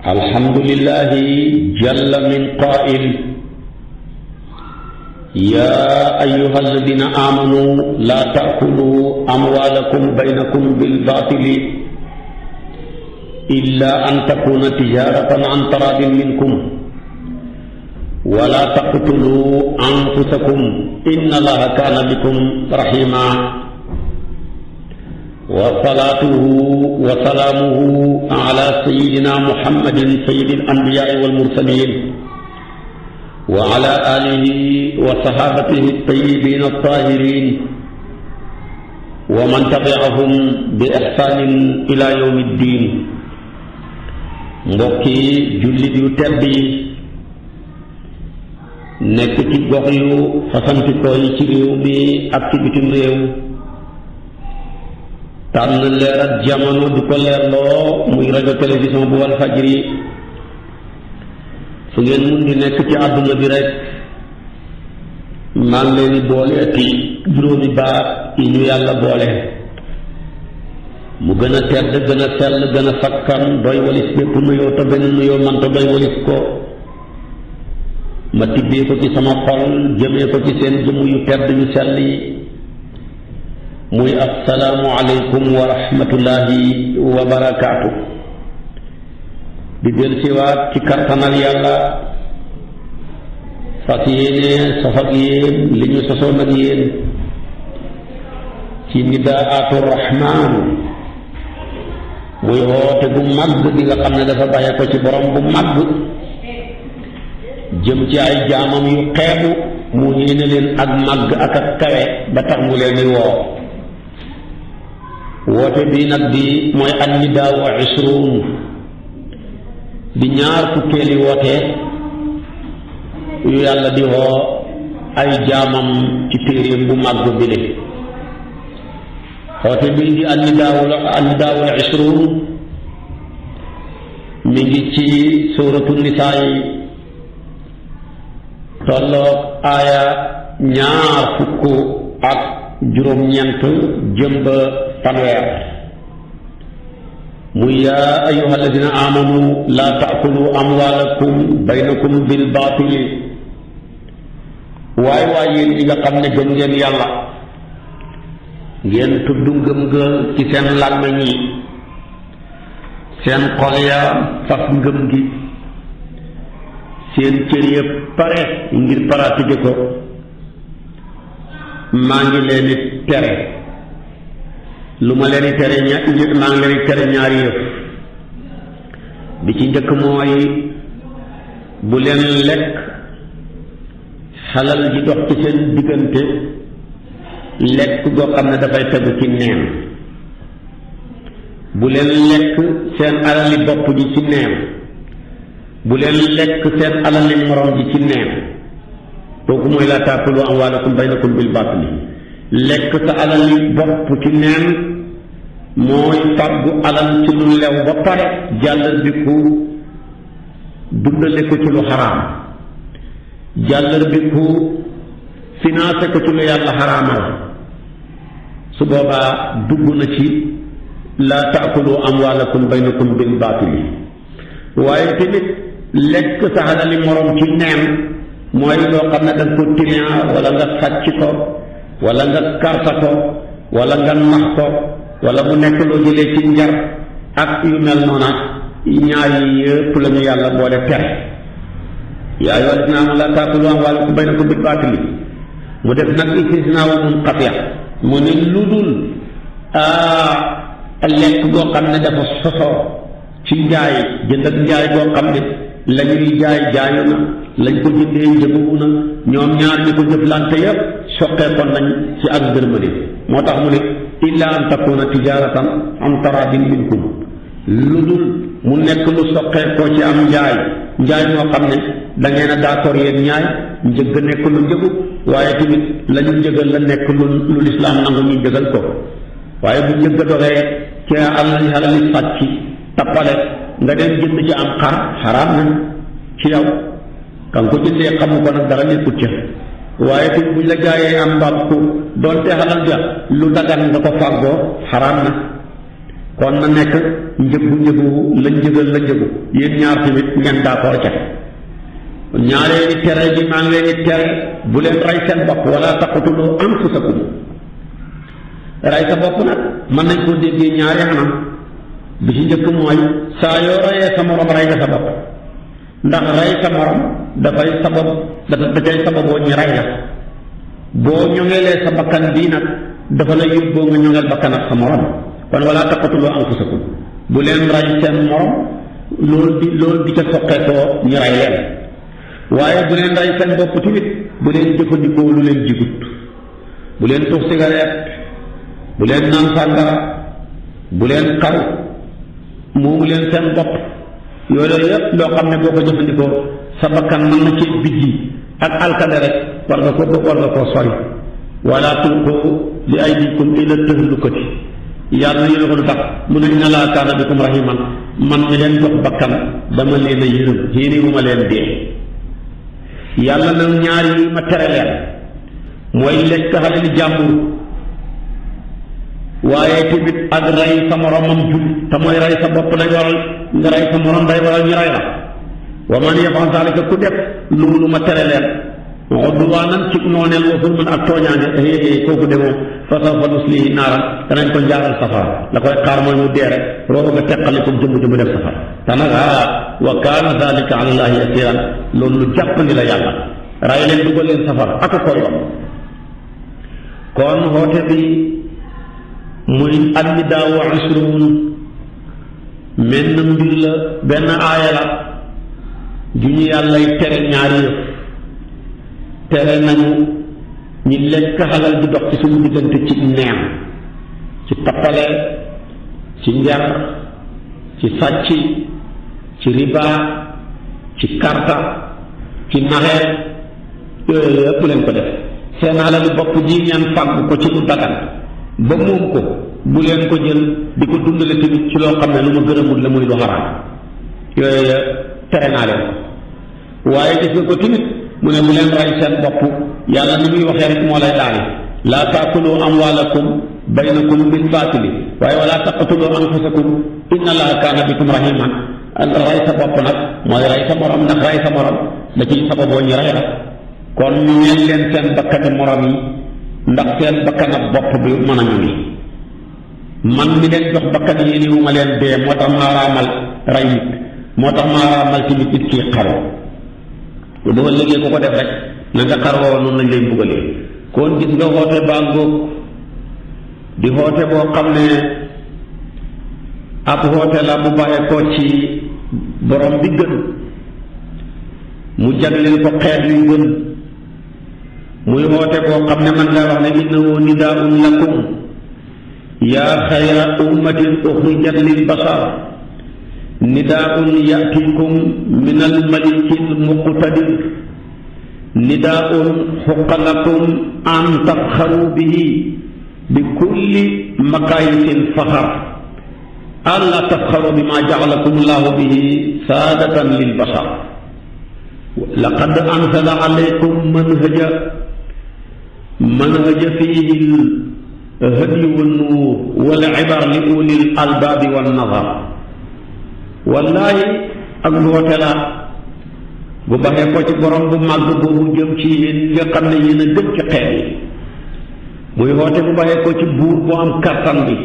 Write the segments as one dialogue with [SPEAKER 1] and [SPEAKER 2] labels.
[SPEAKER 1] alhamdulillahi jalla min qaa'il yaa ayyuhal ladina aamanu laa ta'kulu amwaalakum baynakum bil baatili illaa an takuna tijaaratan an taraadin minkum wa laa taqtulu anfusakum inna allaha kaana bikum rahiima wa salaatuhu wa salaamuhu ala sayyidina muhammadin sayyidil anbiyaa'i wal mursaliin wa ala aalihi wa sahaabatihi at-tayyibiina at-taahiriin wa man tabi'ahum bi ihsaanin ilaa yawmi ddiin. mbokki jullit yu tedd yi nekk ci gox yu fasantikoo yi ci réew mi ak ci bitim réew, tànn leer ak jamono di ko leerloo muy rajo télévision bu Walfajri. fu ngeen mun di nekk ci àdduna bi rek maa ngi leen di boole ci juróomi baat yi ñu yàlla boole, mu gën a tedd gën a sell gën a sakkan doy walis bépp nuyoo te benn nuyoo manta doy walis ko. ma tibbee ko ci sama xol jëmee ko ci seen jëmm yu tedd yu sell yi, muy assalaamu aleykum wa rahmatullahi wa barakaatu. di del siwaat ci kartanal yàlla fas yéene sof ak yéen li ñu sosoon ak yéen ci nidaatu rahmaan, muy woote bu màgg bi nga xam ne dafa bàyyi ko ci borom bu màgg jëm ci ay jaamam yu xeebu, mu yéene leen ak màgg ak ak kawe ba tax mu leen di woo. woote bii nag di mooy an nidaa wa ishruun, di ñaar fukkeeli woote yu yàlla di woo ay jaamam ci téeréem bu màgg bi le. woote bii di an nidaa wa ishruun mi ngi ci suuratu nisaa yi tolloog aaya ñaar fukk ak juróom-ñeent jëm ba fanweer, muy yaa ayyuha alladina amanu laa taakulu amwaalakum baynakum bil baatili. waay waay yéen ñi nga xam ne gëm ngeen yàlla, ngeen tudd ngëm ga ci seen làmmiñ yi, seen xol ya fas ngëm gi, seen cër ya pare ngir pratiquer ko. maa ngi leen di tere lu ma leen di tere maa ngi leen di tere ñaari yëf. bi ci njëkk mooy bu leen lekk xalal ji dox ci seen diggante lekk goo xam ne dafay tegu ci neen. bu leen lekk seen alali bopp ji ci neen. bu leen lekk seen alali morom ji ci neen. kooku mooy laa taakulu amwaalakum baynakum bil baatili. lekk sa alali bopp ci neen mooy fàggu alal ci lu lew ba pare jàllal bi ku dundale ko ci lu xaraam, jàllal bi ku financé ko ci lu yàlla xaraamal. su boobaa dugg na ci laa taakulu amwaalakum baynakum bil baatili. waaye tamit lekk sa alali morom ci neen mooy loo xam ne danga ko trian wala nga sàcc ko wala nga karta ko wala nga nax ko wala mu nekk loo jëlee ci njar ak yu mel noona. ñaar yi yëpp la ñu yàlla boole tere. yaa ayyuhaa llaziina aamanu laa taakulu amwaalakum baynakum bil baatili. mu def nag istisnaa wa munqati', mu ne lu dul lekk goo xam ne dafa sosoo ci njaay, jënd ak njaay goo xam ne la ñuy jaay jaayu na, lañ ko jëndee njëgu na, ñoom ñaar ñi ko jëflante yëpp soqeekoon nañ ci ak ngërmande. moo tax mu ne illaa an takuna tijaaratan an taraadin minkum, lu dul mu nekk lu soqeekoo ci am njaay moo xam ne da ngeen a d'accord yéen ñaay, njëgg nekk lu njëgu, waaye tamit la ñu njëgal la nekk lu lislaam nangu ñu njëgal ko. waaye bu njëgg doxee ci alali sàcc tappale nga dem jënd ci am xar, xaraam na ci yow. kan ko jëndee xamu ko nag dara nekkut ca. waaye te buñ la jaayee am mbaam ko doonte xalal ja lu dagan nga ko fàggoo, xaraam na. kon na nekk njëgu la njëgu yéen ñaar tamit ngeen d'accord ca ñaareeli tere ji maa ngi leen di tere bu leen rey seen bopp wala taqtulu anfusakum rey sa bopp nag mën nañ koo déggee ñaari anam bi ci njëkk mooy saa yoo reyee sa morom rey nga sa bopp ndax rey sa morom dafay sabab da cay sababoo ñu rey la boo ñoŋeelee sa bakkan bii nag dafa la yóbboo nga ñoŋeel bakkan ak sa morom kon wala taqtulu anfusakum bu leen rey seen morom loolu di ca soqeekoo ñu rey leen waaye bu leen rey seen bopp tamit bu leen jëfandikoo lu leen jigut bu leen tux cigarette bu leen naan sàngara bu leen xaru moomu leen seen bopp yooyu yëpp loo xam ne boo ko jëfandikoo sa bakkan mën na ci bijji ak alkade rek war nga koo sori wala tulqu bi aydikum ila tahlukati yàlla na ko du tax mu ne inna laa kaana bikum rahiman man mi leen jox bakkan dama leen a yërëm yéenewuma leen dee yàlla na ñaar yi ma tere leen mooy lekk xalali jàmbur waaye tamit ak rey sa moromam jub te mooy rey sa bopp lay waral nga rey sa morom day waral ñu rey la wa man yafal zalika ku def lu ma tere leen udwaanan ci nooneel wa zulman ak tooñaange kooku de moom fa sawfa nuslihi naaran danañ ko njaaral safara la koy xaar mooy mu dee rek rooba nga teqali ko jëmm def safara te nag wa kaana zalika ala llahi yasiran loolu lu jàppandi la yàlla ray leen dugal leen safara ak ko yomb kon xoote bi muy annidaa wa usruun menn mbir la benn aaya la ju ñu yàllay tere ñaari yëf tere nañu ñi lekk xalal di dox ci suñu diggante ci neen ci tappale ci njar ci sàcc ci riba ci karta ci naxeet yooyu yëpp leen ko def seen xalali bopp ji ngeen fàgg ko ci lu dagan ba moom ko bu leen ko jël di ko dundale tamit ci loo xam ne lu ma gërëmul la muy lu xaraam yooyu tere naa leen ko waaye gis nga ko tamit mu ne mu leen rey seen bopp yàlla ni muy waxee rek moo lay daane laa taakulu amwaalakum baynakum bil baatili waaye wala taqtulu anfusakum inna allaha kaana bikum rahiman rey sa bopp nag mooy rey sa morom ndax rey sa morom da ciy sababoo ñu rey la kon ñu ngeen leen seen bakkani morom yi ndax seen bakkanab bopp bi mën a ñëwi man mi leen jox bakkan yéeni wu ma leen dee moo tax ma araamal rey nit moo tax ma araamal ci nit kii xaru boo léegi ku ko def rek na nga xaroo noonu lañ lay mbugalee kon gis nga xoote baa ngóog di xoote boo xam ne ab xoote la bu bàyyee ko ci borom bi gën mu jagleel ko xeet yu gën muy xoote boo xam ne man nga wax ne innahu nidaa'un lakum yaa xayra ummatin uxrijat lil bashar nidaa'un ya'tikum min al maliki al muqtadir nidaa'un xaqqa lakum an tafxaru bihi bi kulli maqaayisil faxar alla tafxaru bima ja'alakum allahu bihi saadatan lil bashar laqad anzala alaykum manhaja fiihi al hadyi wan nuur wal ibar li ulil albaabi wan nazar wallaahi ak woote la bu baxee ko ci borom bu màgg boobu jëm ci yéen nga xam ne yéen a gën ci xeet yi muy woote bu baxee ko ci buur bu am kattan bi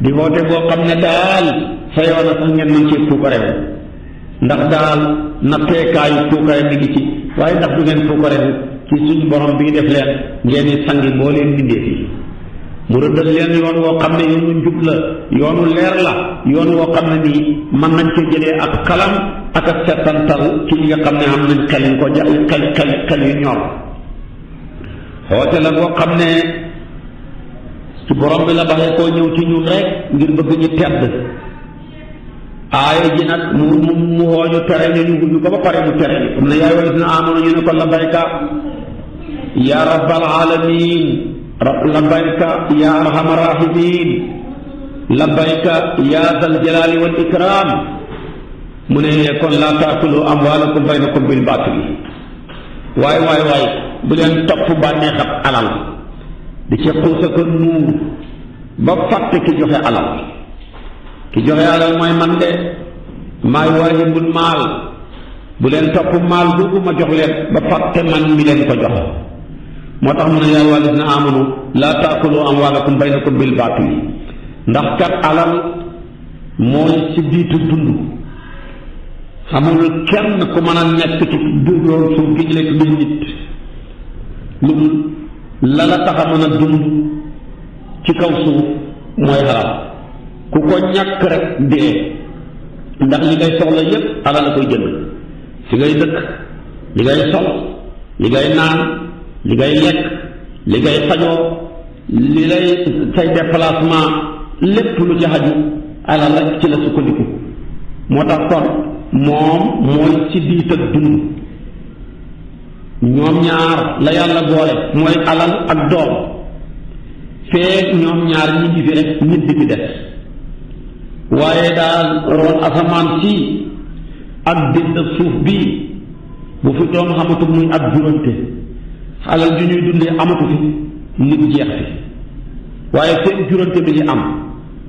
[SPEAKER 1] di woote boo xam ne daal sa yoon a sax ngeen mën ci puukarewu ndax daal natteekaayu puukare mi ngi ci waaye ndax du ngeen puukarewu ci suñu borom bi def leen ngeen di sangi boo leen bindee fi mu rëddal leen yoon woo xam ne yoonu njub la yoonu leer la yoon woo xam ne nii mën nañ ko jëlee ak xalam ak ak settantal ci ñi nga xam ne am nañ xel yu ko xel yu ñor xoote la boo xam ne ci borom bi la baxee koo ñëw ci ñun rek ngir bëgg ñu tedd aaya ji nag mu woo ñu tere ñu ñu ko ba pare mu tere ñu comme ne yaay wala dina amoon ñu ne ko labbayka ya rabbal alamin labbayka ya arhamar rahimin labbayka ya zal jalali wal ikram mu ne kon laa taakulu amwaalakum baynakum bil baatil waay bu leen topp bànneexab alal di ci xuusa ko nuur ba fàtte ki joxe alal ki joxe alal mooy man de maay waahibul maal bu leen topp maal boobu ma jox leen ba fàtte man mi leen ko jox moo tax mu ne yaa ayyuhal lazina amanu laa taakulu amwaalakum baynakum bil baatili ndax kat alal mooy ci biitu dund xamul kenn ku mën a nekk ci doon suuf gi ñu lekk duñ nit lu dul la la tax a mën a dund ci kaw suuf mooy alal ku ko ñàkk rek dee ndax li ngay soxla yépp alal la koy jënd fi ngay dëkk li ngay sol li ngay naan li ngay lekk li ngay fajoo li lay say déplacement lépp lu ci xaju alal rek ci la sukkandiku moo tax kon moom mooy ci diit ak dund ñoom ñaar la yàlla boole mooy alal ak doom feek ñoom ñaar ñi ngi fi rek nit di fi des waaye daal roon asamaan si ak dénd ak suuf bii bu fi doom xamatu muy ak juróonte alal ju ñuy dundee amatu fi nit jeex fi waaye feek juróonte bi di am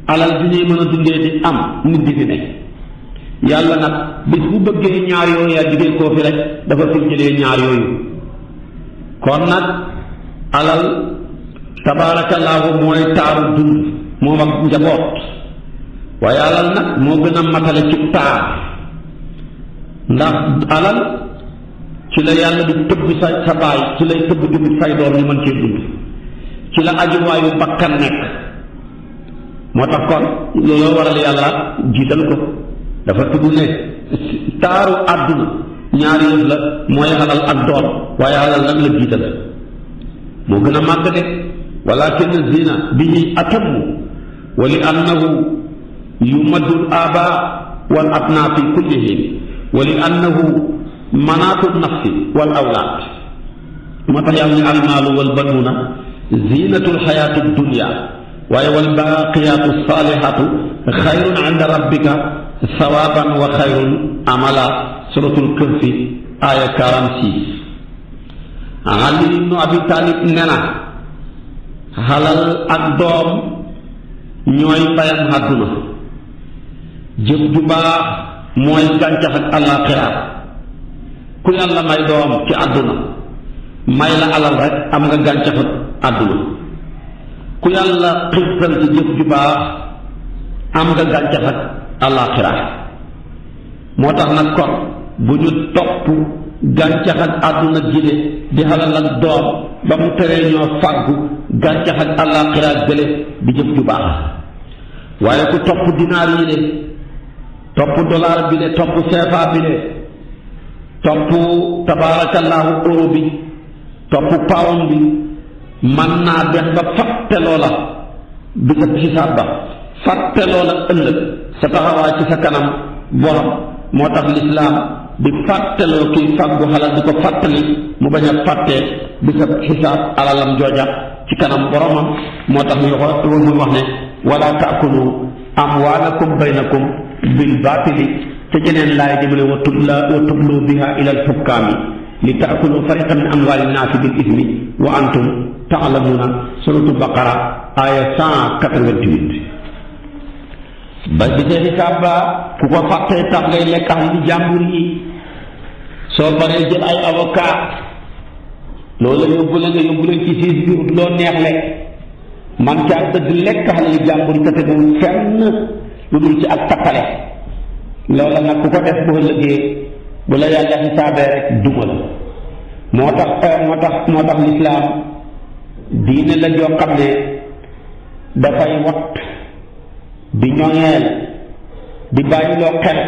[SPEAKER 1] alal ju ñuy mën a dundee di am nit di fi nekk yàlla nag bis bu bëggee ñaar yooyu yaa jigéen koo fi rek dafa fi jëlee ñaar yooyu kon nag alal tabaarakallaahu mooy taaru dund moom ak njaboot waaye alal nag moo gën a matale ci taar ndax alal ci la yàlla di tëbb sa baay ci lay tëbb tamit say doom ñu mën cee dund ci la ajuwaayu bakkan nekk moo tax kon looloo waral yàlla jiital ko dafa tudd ne taaru àdduna ñaari yëf la mooy alal ak doom waaye alal nag la jiital moo gën a màgg de walakin zina bihi atammu wa li annahu yumaddu al aba wal abna fi kulli hin wa li annahu manaatu nafsi wal awlaad moo tax yàlla ne almaalu wal banuuna zinatu lxayaati dunya waaye wal baaqiyaatu saalihaatu xayrun inda rabbika sawaaban wa xayrun amala suratul kahfi aaya 46 Ali ibnu Abi Talib ne na xalal ak doom ñooy mbayam àdduna jëf ju baax mooy gàncax ak àllaaxira ku yàlla may doom ci àdduna may la alal rek am nga gàncax ak àdduna ku yàlla xirtal ci jëf ju baax am nga gàncax ak àllaaxira moo tax nag kon bu ñu topp gàncax ak àdduna gile di xalal ak doom ba mu teree ñoo fàggu gàncax ak àllaaxira gële di jëf ju baax waaye ku topp dinaar yi de topp dollar bi de topp CFA bi de topp tabaarakallaahu euro bi topp pound bi man naa dem ba fàtte loola bi sa xisaab ba fàtte loola ëllëg sa taxawaay ci sa kanam borom moo tax lislaam di fàttaloo kii fàggu xalal di ko fàttali mu bañ a fàtte bi sa xisaab alalam jooja ci kanam boromam moo tax muy wax ne wala taakulu amwaalakum baynakum bil baatili te jeneen laay di mu ne wa tudlu biha ila al hukkaami li taakulu fariqan min amwaali naasi bil ismi wa antum taalamuuna suratu baqara aya 188 ba bi see xisaab ba ku ko fàttee tax ngay lekk li jàmbur yi soo paree jël ay avocat loolu yóbbu la nga yóbbu leen ci siis bi loo neex le man caa dëgg lekk li jàmbur yi te tegul fenn lu dul ci ak tappale loola nag ku ko def boo lëggee bu la yàlla xisaabee rek duma la moo tax lislaam diine la joo xam ne dafay wat di ñoŋeel di bàyyiloo xel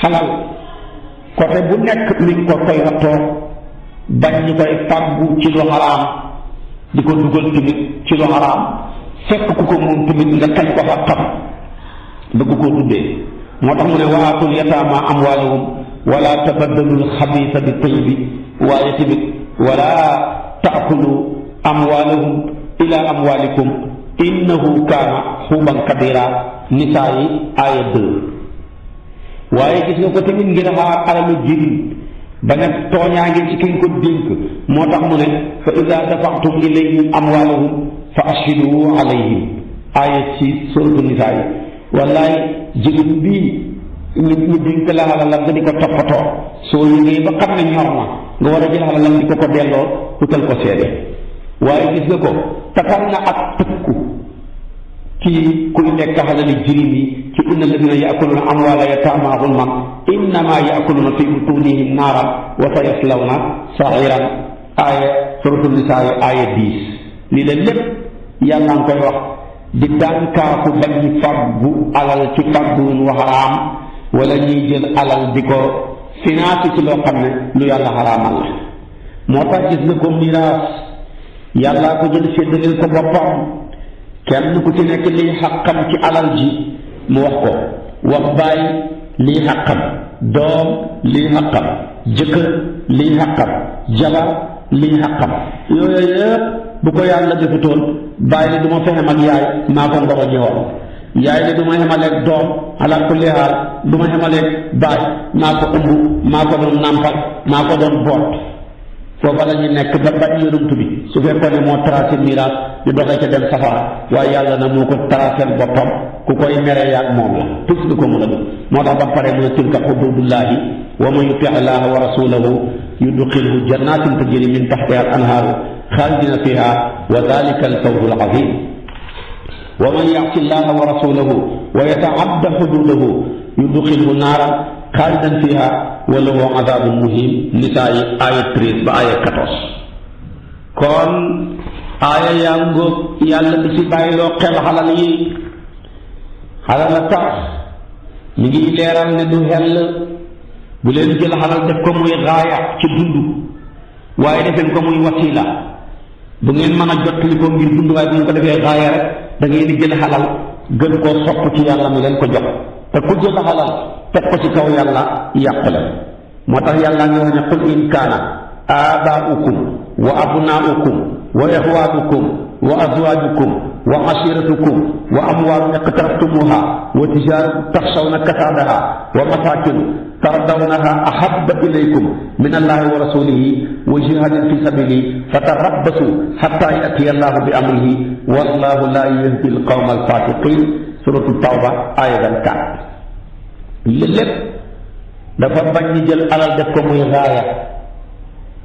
[SPEAKER 1] xalal côté bu nekk mi ngi ko koy wattoo bañ ñu koy fàggu ci lu xaraam di ko dugal tamit ci lu xaraam fekk ku ko moom tamit nga kañ ko fa xam bëgg koo tuddee moo tax mu ne wa aatul yataama amwaalahum wala tabaddalul xabiisa bi tayyibi waaye tamit wala taakulu amwaalahum ila amwaalikum innahu kaana xuuban kabira nisaa yi aaya 2 waaye gis nga ko tamit ngir xaar alalu jirim bañ a tooñaa ngi ci ki nga ko dénk moo tax mu ne fa ida dafaxtum ilayhim amwaalahum fa ashhidu alayhim aaya 6 suratu nisaa yi wallaay jigéen bii ñu dénk la alalam nga di ko toppatoo soo liggéey ba xam ne ñor na nga war a jël alalam di ko delloo utal ko seede waaye gis nga ko takkal na ak tëkku ci kuy lekk xalali jirim yi ci inna alladina yaakuluna amwaala yataama zulman innama yaakuluna fi butunihim naaran wa sa yaslawna sa'iran aaya suratul nisaa aaya 10 lii la lépp yàlla nga koy wax di dànkaafu bañ ñi fàggu alal ci fàgguwun wa xaraam wala ñuy jël alal di ko financé ci loo xam ne lu yàlla xaraamal la moo tax gis nga ko miraas yàllaa ko jël séddaleel ko boppam kenn ku ci nekk lii xaqam ci alal ji mu wax ko wax baay lii xaqam doom lii xaqam jëkkër lii xaqam jabar lii xaqam yooyu yëpp bu ko yàlla defutoon bàyyi ne du ma fexe mag yaay maa ko ngoro ñëwoon yaay ne du ma xemaleeg doom ala kulli haal du ma xemaleeg baay maa ko ëmb maa ko doon nàmpal maa ko doon boot foofa la ñu nekk ba bañ yonent bi su fekkoon ne moo tracé miraas ñu doxee ca dem safara waaye yàlla na moo ko tracé boppam ku koy mere yaag moom la tus du ko mën a def moo tax ba pare mu ne tilka xududullahi wa man yuti allaha wa rasulahu yudxilhu jannatin tajri min taxtiha al anhaaru xaalidina fiha wa dalika al fawzu al azim wa man yasi llaha wa rasulahu wa yataadda xududahu yudxilhu naaran xaalidan fiha wa lahu azabun muhim nisaa yi aaya 13 ba aaya 14 kon aaya yaa ngóog yàlla di ci bàyyiloo xel xalal yi xalal a tax mi ngi leeral ne du xel bu leen jël xalal def ko muy gaaya ci dund waaye defeen ko muy wasila bu ngeen mën a jottali ko ngir dund waaye bu ngeen ko defee gaaya rek da ngeen di jël xalal gën koo sopp ci yàlla mi leen ko jox te ku jël xalal teg ko ci kaw yàlla yàqule moo tax yàlla ngi wax ne qul in kaana aabaa'ukum wa abnaa'ukum wa ixwaanukum wa azwaajukum wa ashiratukum wa amwaalun iqtaraftumuuha wa tijaaratun taxshawna kasaadaha wa masaakinu tardawnaha ahabba ilaykum min allahi wa rasulihi wa jihaadin fi sabilihi fatarabbasu xatta yatiya allahu bi amrihi wallahu laa yahdi alqawma alfasiqin suratu tawba aya 24 lépp dafa bañ ñu jël alal def ko muy gaaya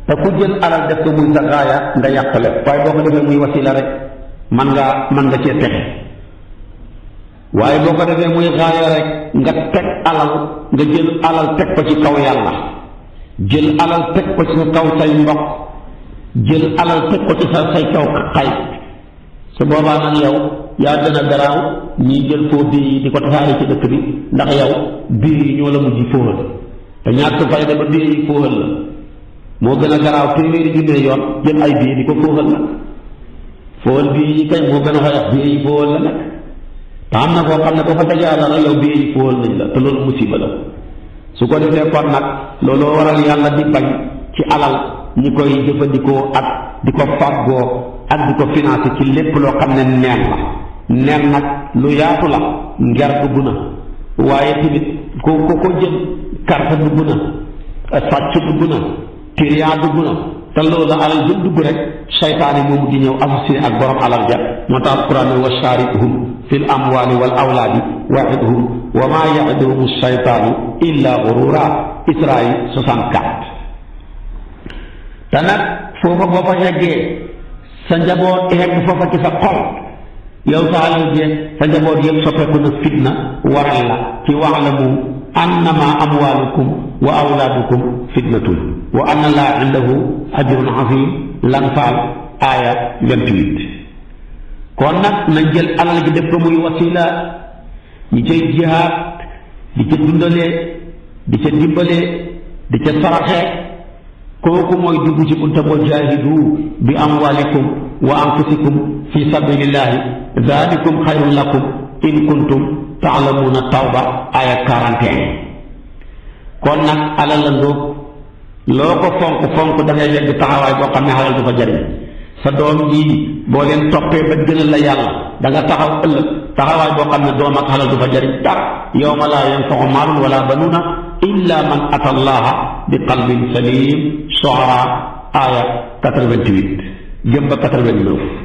[SPEAKER 1] te ku jël alal def ko muy sa gaaya nga yàqale waaye boo ko defee muy wasila rek man nga cee texe waaye boo ko defee muy gaaya rek nga teg alal nga jël alal teg ko ci kaw yàlla jël alal teg ko ci sa kaw say mbokk jël alal teg ko ci say kaw xay su boobaa nag yow yaa gën a garaaw ñiy jël foo bii yi di ko tasaare ci dëkk bi ndax yow bii yi ñoo la mujj fóoral te ñàkk fayda ba bii yi fóoral la moo gën a garaaw téeméeri junne yoon jël ay bii di ko fóoral nag fóoral bii yi kay moo gën a xoyof bii yi fóoral la nag te am na koo xam ne ko fa dajaa dara yow bii yi fóoral nañ la te loolu musiba la su ko defee kon nag looloo waral yàlla di bañ ci alal ñi koy jëfandikoo ak di ko fàggoo ak di ko financé ci lépp loo xam ne neen la neen nag lu yaatu la nger dugg na waaye tamit ko jël carte dugg na sàcc dugg na tiriyaa dugg na te loolu la alal jël dugg rek seytaane moomu di ñëw associé ak borom alal ja moo tax alquran ne wa shaarikhum fi l amwali wal awlaadi waidhum wa maa yaiduhum seytaanu illa gurura Israël 64 te nag foofa boo fa yeggee sa njaboot yegg foofa ci sa xol yow sa alal jeeg sa njaboot yëpp soppeeku na fitna waral la ci wa'lamu annama amwaalukum wa awlaadukum fitnatun wa anna allaha indahu ajrun azim Lanfaal aaya 28 kon nag nañ jël alal gi def ko muy wasila ñi cay jihaad di ca dundalee di ca dimbalee di ca saraxee kooku mooy dugg ci bunta boo jaahidu bi amwalikum wa anfusikum fi sabilillahi dalikum xayrun lakum in kuntum taalamuuna tawba aya 41 kon nag alal la ngoog loo ko fonk da ngay yegg taxawaay boo xam ne alal du ko jariñ sa doom ji boo leen toppee ba gënal la yàlla da nga taxaw ëllëg taxawaay boo xam ne doom ak alal du ko jariñ dara yawma laa yanfau maalun wala banuuna illa man ata allaha bi qalbin salim Shu'ara aya 88 jëm ba 89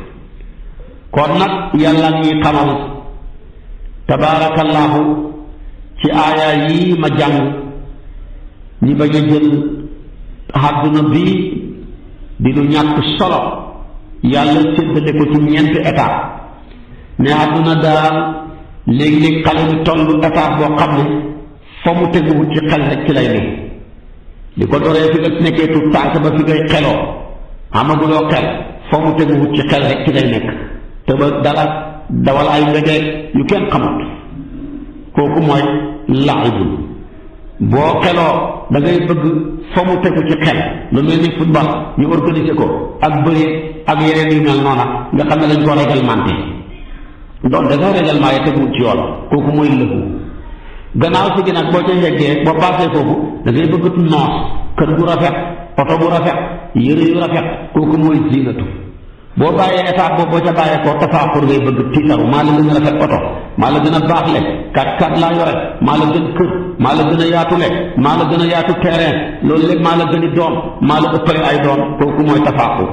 [SPEAKER 1] kon nag yàlla ngi xamal tabaarakallaahu ci aaya yi ma jàng ñi bañ a jël àdduna bi di lu ñàkk solo yàlla séddale ko ci ñeenti état ne àdduna daal léegi-léeg xale bi tollu état boo xam ne fa mu teguwut ci xel rek ci lay ne li ko doree fi nga nekkee tu tànk ba fi ngay xeloo amaguloo xel fa mu teguwut ci xel rek ci lay nekk te ba dara dawal ay ngëneeg yu kenn xamut kooku mooy laibul boo xeloo da ngay bëgg fa mu tegu ci xel lu mel ni football ñu organiser ko ak bëri ak yeneen yu mel noona nga xam ne dañ ko réglementé donc dafa règlement yi teguwut ci yoon kooku mooy lëbu gannaaw si gi nag boo ca yeggee boo paasee foofu da ngay bëgg noos kër gu rafet oto bu rafet yére yu rafet kooku mooy zinatu boo bàyyee état boobu boo ca bàyyee ko tafaaxur ngay bëgg tiitaru maa la gën a rafet oto maa la gën a baax le kat laa yore maa la gën kër maa la gën a yaatu le maa la gën a yaatu terrain loolu lépp maa la gën a doom maa la ëppale ay doom kooku mooy tafaaxur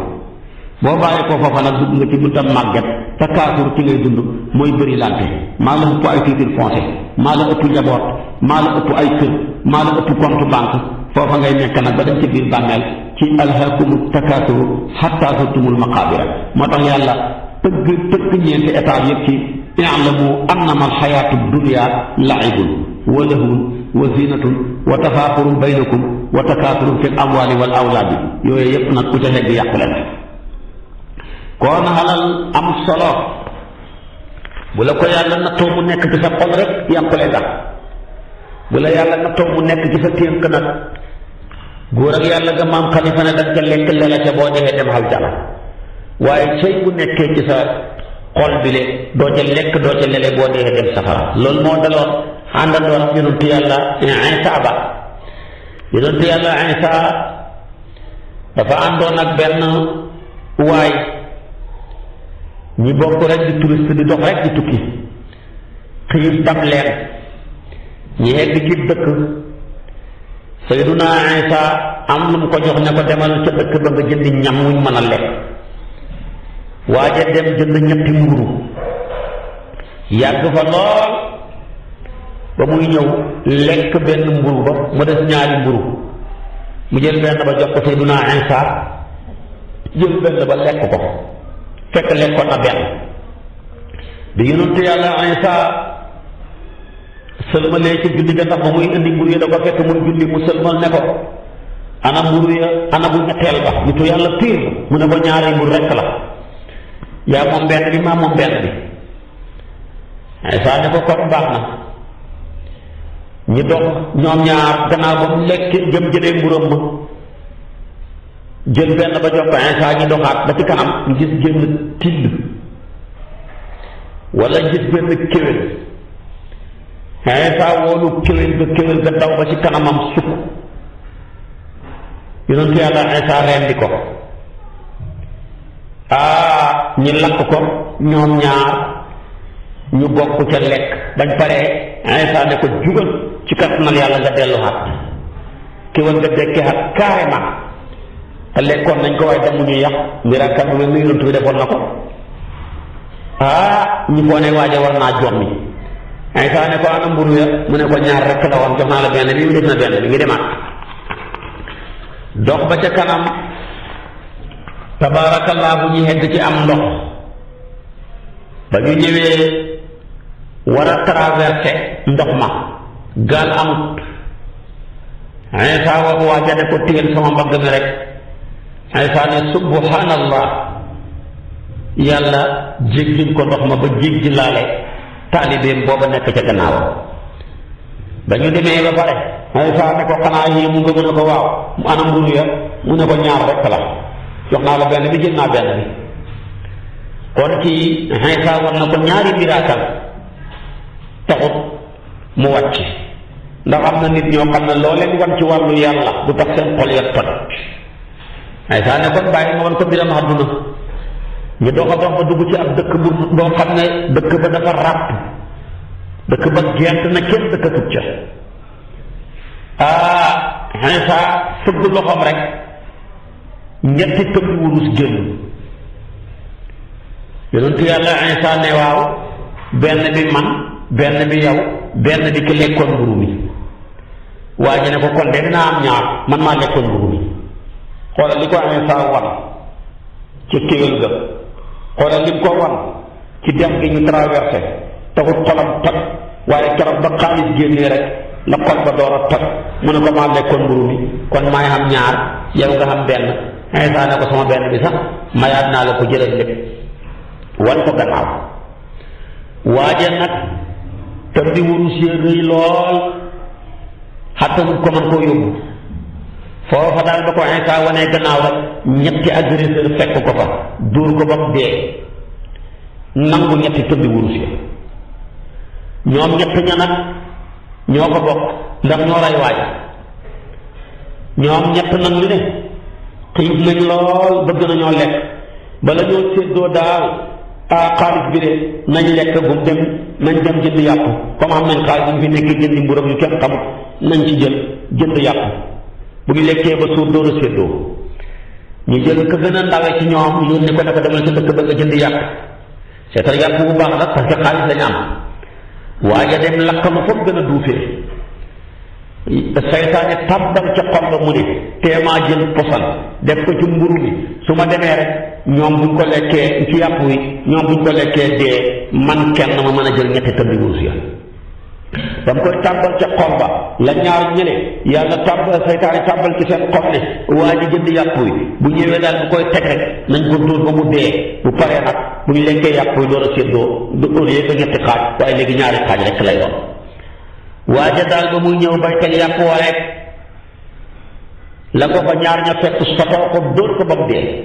[SPEAKER 1] boo bàyyee ko foofa nag dugg nga ci buntam màgget takaasur ci ngay dund mooy bëri lante maa la ëpp ay titre foncier maa la ëpp njaboot maa la ëpp ay kër maa la ëpp compte banque foofa ngay nekk nag ba dem ci biir bàmmeel ci alhaakumu takaasuru hattaa zurtumul maqaabira moo tax yàlla tëgg ñeenti état yëpp ci i'lamu annama alxayaatu dunya laibun wa lahwun wa zinatun wa tafaaxurun baynakum wa takaasurun fi l amwaali wal awlaadi yooyu yëpp nag ku ca xegg yàqule na kon xalal am solo bu la ko yàlla nattoo mu nekk ci sa xol rek yàqule nga bu la yàlla nattoo mu nekk ci sa ténk nag góor ak yàlla nga maam xalifa ne danga ca lekk lela ca boo dexee dem aljana waaye cëy bu nekkee ci sa xol bi le doo ca lekk doo ca lele boo dexee dem safara loolu moo daloon àndandoor ak yonentu yàlla Iisaa ba yonentu yàlla Iisaa dafa àndoon ak benn waay ñi bokk rek di touriste di dox rek di tukki xiif dam leen ñi egg ci dëkk Sayyiduna Isa am lu mu ko jox ne ko demal ca dëkk ba nga jënd ñam wuñ mën a lekk waaja dem jënd ñetti mburu yàgg fa lool ba muy ñëw lekk benn mburu ba mu des ñaari mburu mu jël benn ba jox ko Sayyiduna Isa jël benn ba lekk ko fekk lekkoon na benn bi yonentu yàlla Isa sëlmalee ci julli ga ndax ba muy indi mburu ya da ko fekk muy julli mu sëlmal ne ko ana mburu ya ana bu ñetteel ba nitu yàlla piir mu ne ko ñaari mburu rekk la yaa moom benn bi maa moom benn bi Isa ne ko kon baax na ñi dox ñoom ñaar gannaaw ba mu lekk jëm jëlee mburam ma jël benn ba jox ko Isa ñi doxaat ba ci kanam ñu gis génn till wala gis benn kéwél Isa woolu kéwél ga daw ba ci kanamam sukk yonentu yàlla Isa rendi ko ñi lakk ko ñoom ñaar ñu bokk ca lekk bañ paree Isa ne ko jugal ci kattanal yàlla nga dellu xaat kéwél nga dekkee xat carrément te lekkoon nañ ko waaye damu ñu yàq miracle bu mel ni yonent bi defoon na ko ñi foo ne waaja war naa jommi Isa ne ko ana mburu ya mu ne ko ñaar rekk la woon jox naa la benn bi mu def na benn bi ngi demaat dox ba ca kanam tabaarakallaahu ñu hegg ci am ndox ba ñu ñëwee war a traversé ndox ma gaal amut Isa wax waaja ne ko téyel sama mbagg mi rek Isa ne subhanallah yàlla jéggil ko ndox ma ba jéggi laale taalibeem booba nekk ca gannaaw ba ñu demee ba pare Isa ne ko xanaa yii mu nga mën a ko waaw mu ana mburu ya mu ne ko ñaar rekk la jox naa la benn bi jël naa benn bi kon kii Isa war na ko ñaari miraakal taxut mu wàcc ndax am na nit ñoo xam ne loo leen wan ci wàllu yàlla du tax seen xol ya toj Isa ne kon bàyyi ma wan ko biram àdduna ñu dox a dox ba dugg ci ab dëkk boo xam ne dëkk ba dafa ràpp dëkk ba gent na kenn dëkkatut ca Isa fëgg loxoom rek ñetti tëmbi wurus génn yonentu yàlla Isa ne waaw benn bi man benn bi yow benn bi ki lekkoon mburu mi waa ji ne ko kon de dinaa am ñaar man maa lekkoon mburu mi xoolal li ko amee saa wan ci kéwél ga xoolal li ko wan ci dex gi ñu traversé taxut xolam toj waaye keroog ba xaalis génnee rek la xol ba door a toj mu ne ko maa lekkoon mburu mi kon maay xam ñaar yow nga xam benn Iisaa ne ko sama benn bi sax mayaat naa la ko jëlal lépp wan ko gannaaw waaje nag te di wurus ya rëy lool xattanut ko mën koo yóbbu foofa daal ba ko Iisaa wanee gannaaw rek ñetti agresseur fekk ko fa dóor ko ba mu dee nangu ñetti tëddi wurus ya ñoom ñett ña nag ñoo ko bokk ndax ñoo rey waaj ñoom ñett nag ñu ne xiif nañ lool bëgg nañoo lekk bala ñoo séddoo daal xaalis bi de nañ lekk bu dem nañ dem jënd yàpp comme am nañ xaalis bu fi nekk jëndi mburam yu kenn xamut nañ ci jënd yàpp bu ñu lekkee ba suur door a séddoo ñu jël ka gën a ndawe ci ñoom yónni ko ne ko demal sa dëkk ba nga jënd yàpp seetal yàpp bu baax la parce que xaalis lañ am waaye dem lakkanu foofu gën a duufee saytaane tàbbal ca xol ba mu ne teemaa jël posan def ko ci mburu mi su ma demee rek ñoom buñ ko lekkee ci yàpp wi ñoom buñ ko lekkee dee man kenn ma mën a jël ñetti tëbbi wurus ya dam koy tàbbal ca xol ba la ñaar ñële yàlla saytaane tàbbal ci seen xol ne waa ji jënd yàpp wi bu ñëwee daal bu koy teg rek nañ ko dóor ba mu dee bu paree nag bu ñu lekkee yàpp wi door a séddoo du au lieu que ñetti xaaj waaye léegi ñaari xaaj rek lay doon waaja daal ba muy ñëw bay teg yàpp wa rek la ko fa ñaar ña fekk sotoo ko dóor ko ba mu dee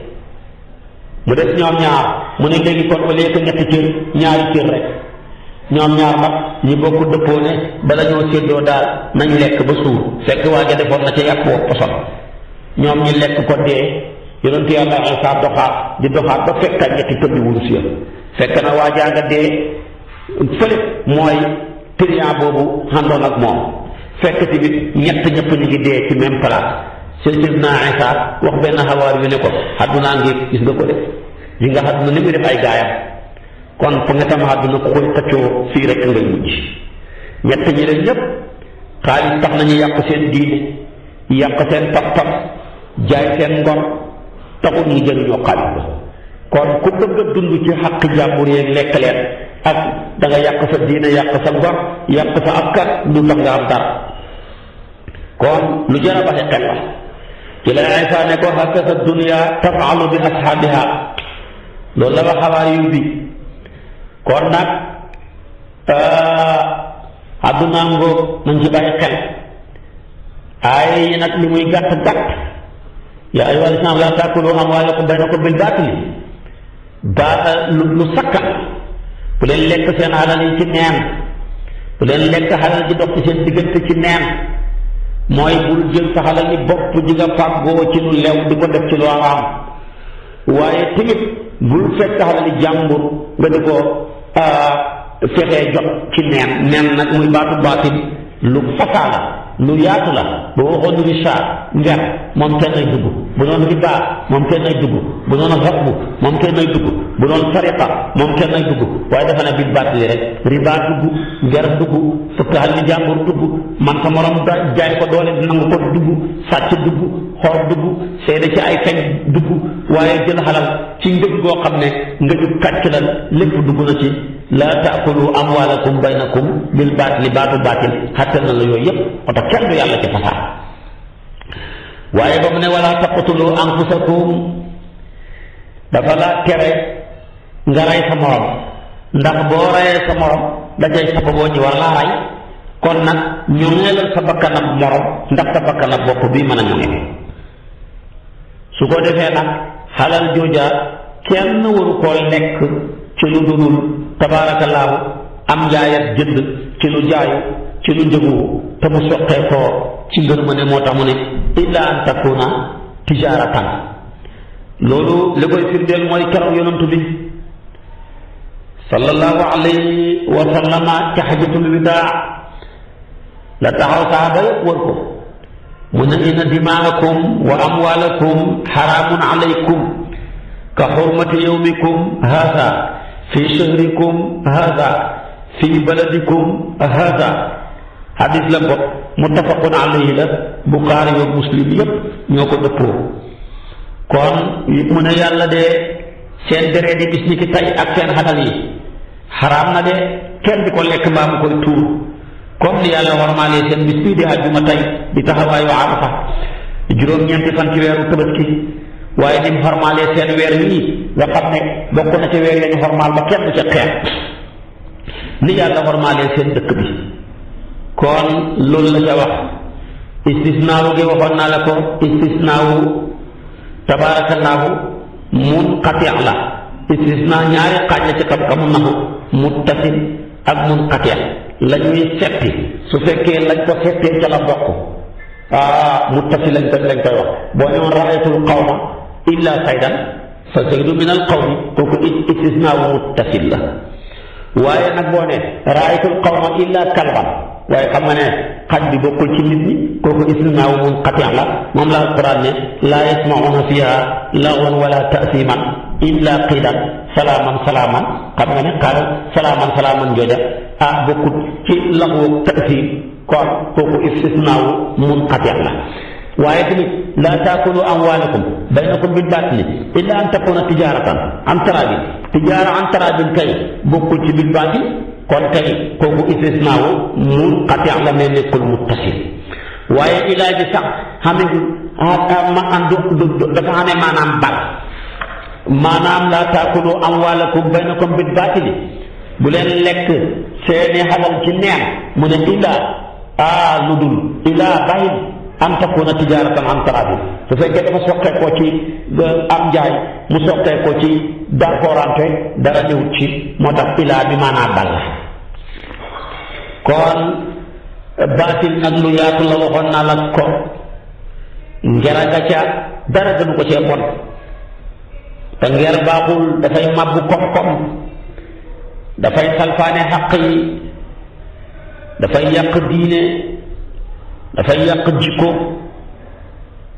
[SPEAKER 1] mu des ñoom ñaar mu ne léegi kon au lieu que ñetti cër ñaari cër rek ñoom ñaar mag ñi bokk dëppoo ne bala ñoo séddoo daal nañ lekk ba suur fekk waaja defoon na ca yàpp wa poson ñoom ñi lekk ko dee yonentu yàlla Iisaa doxaat di doxaat ba fekkaat ñetti tëbbi wurus ya fekk na waajaa nga dee fële mooy client boobu xandoon ak moom fekk tamit ñett ñëpp ñu ngi dee ci même place Seydina Iisaa wax benn xawaar wi ne ko àddunaa ngi gis nga ko def yi nga àdduna li muy def ay gaayam kon fa nga tam àdduna ku koy xëccoo fii rek ngay mujj ñett ñi leen ñëpp xaalis tax nañu yàq seen diine yàq seen pas-pas jaay seen ngor taxul ñu jëriñoo xaalis ba kon ku bëgg a dund ci xaq jàmbur yeeg lekk leen ak da nga yàq sa diine yàq sa ngor yàq sa askan du tax nga am dara kon lu jar a bàyyi xel la ci la Iisaa ne ko hakaza dunya taf'alu bi ashaabiha loolu la ba xabaar yu bi kon nag àdduna ngoog nañ ci bàyyi xel ay yi nag li muy gàtt gàtt yaa ayyuhaa llaziina aamanu laa ta'kulu amwaalakum baynakum bil baatili lu sakkan bu leen lekk seen alal yi ci neen bu leen lekk alal ji dox ci seen diggante ci neen mooy bul jël sa alal yi bopp ji nga fàggoo ci lu lew di ko def ci lu araam waaye tamit bul fekk alal yi jàmbur nga di ko fexee jot ci neen nag muy baatu baatin lu fasaala lu yaatu la ba waxoon nu richa nger moom kenn ay dugg bu doon riba moom kenn ay dugg bu doon xasbu moom kenn ay dugg bu doon sariqa moom kenn ay dugg waaye dafa ne bil baatili rek riba dugg nger dugg fukk xal ni jàmbur dugg man sa morom jaay ko doole nangu ko dugg sàcc dugg xor dugg seede ci ay feñ dugg waaye jël xalal ci ngëj goo xam ne ngëju kàcc la lépp dugg na ci laa taakulu amwaalakum baynakum bil baatili baatu baatil xatte na la yooyu yépp oto kenn du yàlla ci fasaa waaye ba mu ne wala taqtulu anfusakum dafa la tere nga rey sa morom ndax boo reyee sa morom dajay sababoo ñu war laa rey kon nag ñu ngeelal sa bakkanam morom ndax sa bakkanam bopp bii mën a ñu nge su ko defee nag xalal jooja kenn waru koo lekk ci lu dulul tabaarakallaahu am njaayat jënd ci lu jaayu ci lu njëgu te mu soqee ko ci ngër ma ne moo tax mu ne illa an takuna tijaaratan loolu li koy firndeel mooy keroog yonantu bi sallallahu alayhi wa sallama ca xajatul widaa la taxaw saaba yëpp wër ko mu ne inna dimaakum wa amwaalakum xaraamun alaykum ka xurmati yawmikum haada fi shahrikum haada fi baladikum hada hadis la bopp muttafaqun alayhi la Buxaari wa Muslim yépp ñoo ko dëppoo kon mu ne yàlla de seen deret yi bis ni ki tey ak seen xatal yi xaraam na de kenn di ko lekk mbaa mu koy tuur comme ni yàlla warmaalee seen bis bii di àjjuma tey di taxawaayu Arafa juróom-ñeenti fan ci weeru Tabaski waaye ni mu xormaalee seen weer yii nga xam ne bokk na ca weer ya ñu xormaal ba kenn ca xeet ni yàlla xormaalee seen dëkk bi kon loolu la ca wax istisnaawu gi waxoon naa la ko istisnaawu tabaarakallaahu munqati la istisnaa ñaari xaaj la ci xam-xamu naxu muttasil ak munqati la ñuy seppi su fekkee lañ ko seppee ca la bokk muttasil lañ koy wax boo ne woon raaytul qawma illa saydan fa saydu min al qawmi kooku istisnaawu muttasil la waaye nag boo ne raaytul qawma illa kalban waaye xam nga ne xaj bi bokkul ci nit ñi kooku istisnaawu munqati la moom la alquran ne laa yasmauna fiha lagwan wala taasiman illa qiilan salaaman salaaman xam nga ne xaaral salaaman jooja bokkul ci lagwu taasiim kon kooku istisnaawu munqati la waaye tamit laa taakulu amwaalakum baynakum bil baatili illa an takuna tijaaratan an taraadin tijaara an taraadin kay bokkul ci bil baatil kon tey kooku istisnaawu munqati la mais nekkul muttasil waaye ilaa ji sax xamewul dafa xamee maanaam bal maanaam laa taakulu amwaalakum baynakum bil baatili bu leen lekk seeni xalal ci neen mu ne ilaa lu dul ilaa bàyyil an takuna tijaaratan an taraadin su fekkee dafa soqee ko ci am njaay mu soqee ko ci darkoorante dara ñëwut ci moo tax ilaa bi maanaam bal la kon baatil nag lu yaatu la waxoon naa la ko ngera ga ca dara gënu ko cee bon te nger baaxul dafay màbbu koom-koom dafay salfaane xaq yi dafay yàq diine dafay yàq jikko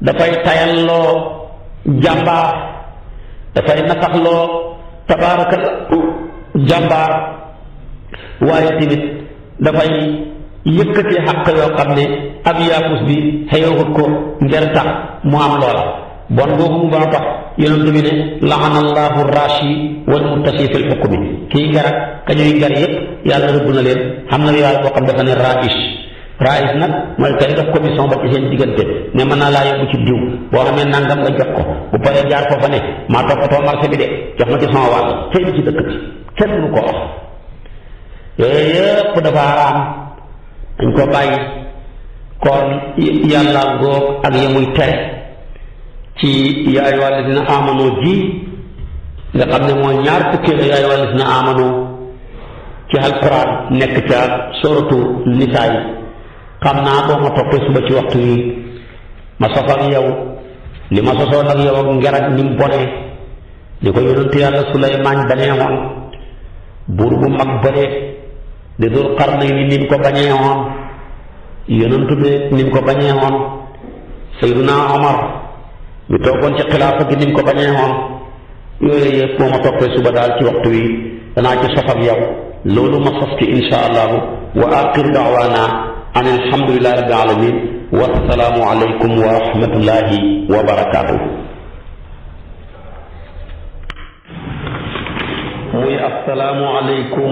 [SPEAKER 1] dafay tayalloo jàmbaar dafay nasaxloo tabaaraka jàmbaar waaye tamit dafay yëkkati xaq yoo xam ne ab yaafus bi xëyowut ko ngir tax mu am loola bon boobu mu baa tax yonent bi ne laxana allahu rashi wal muttasi fil xukmi kii ngar ak ka ñuy ngar yépp yàlla rëbb na leen xam na yàlla boo xam dafa ne rais nag mooy kay def commission ba ci seen diggante ne mën naa laa yóbbu ci diw boo xamee nangam nga jox ko bu paree jaar foofa ne maa toppatoo marché bi de jox ma ci sama wàll tey ci dëkk bi kenn mënu ko wax yooyu yëpp dafa araam dañ ko bàyyi kon yàlla góog ak yamuy tere ci yaa ayyuhaa llaziina aamanuu ji nga xam ne mooy ñaar fukkee la yaa ayyuhaa llaziina aamanuu ci alquran nekk ca suratu nisaa yi xam naa boo ma toppee suba ci waxtu yi ma sos ak yow li ma sosoon ak yow ak nger ak ni mu bonee li ko yonentu yàlla Suleymaan bañee woon buur bu mag bëre di Dul Qarnayni ni mu ko bañee woon yonentu bi ni mu ko bañee woon Sayyiduna Omar mi toogoon ci xilaafa gi ni mu ko bañee woon yooyu yëpp boo ma toppee suba daal ci waxtu yi danaa ci sos ak yow loolu ma sos ci insha allahu wa aaxiru da'waana an alhamdulillahi rabbil alamin wa assalaamu aleykum wa rahmatullahi wa barakaatuh muy assalaamu aleykum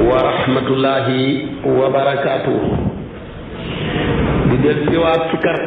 [SPEAKER 1] wa rahmatullahi wa barakaatuh di del siwaat ci kar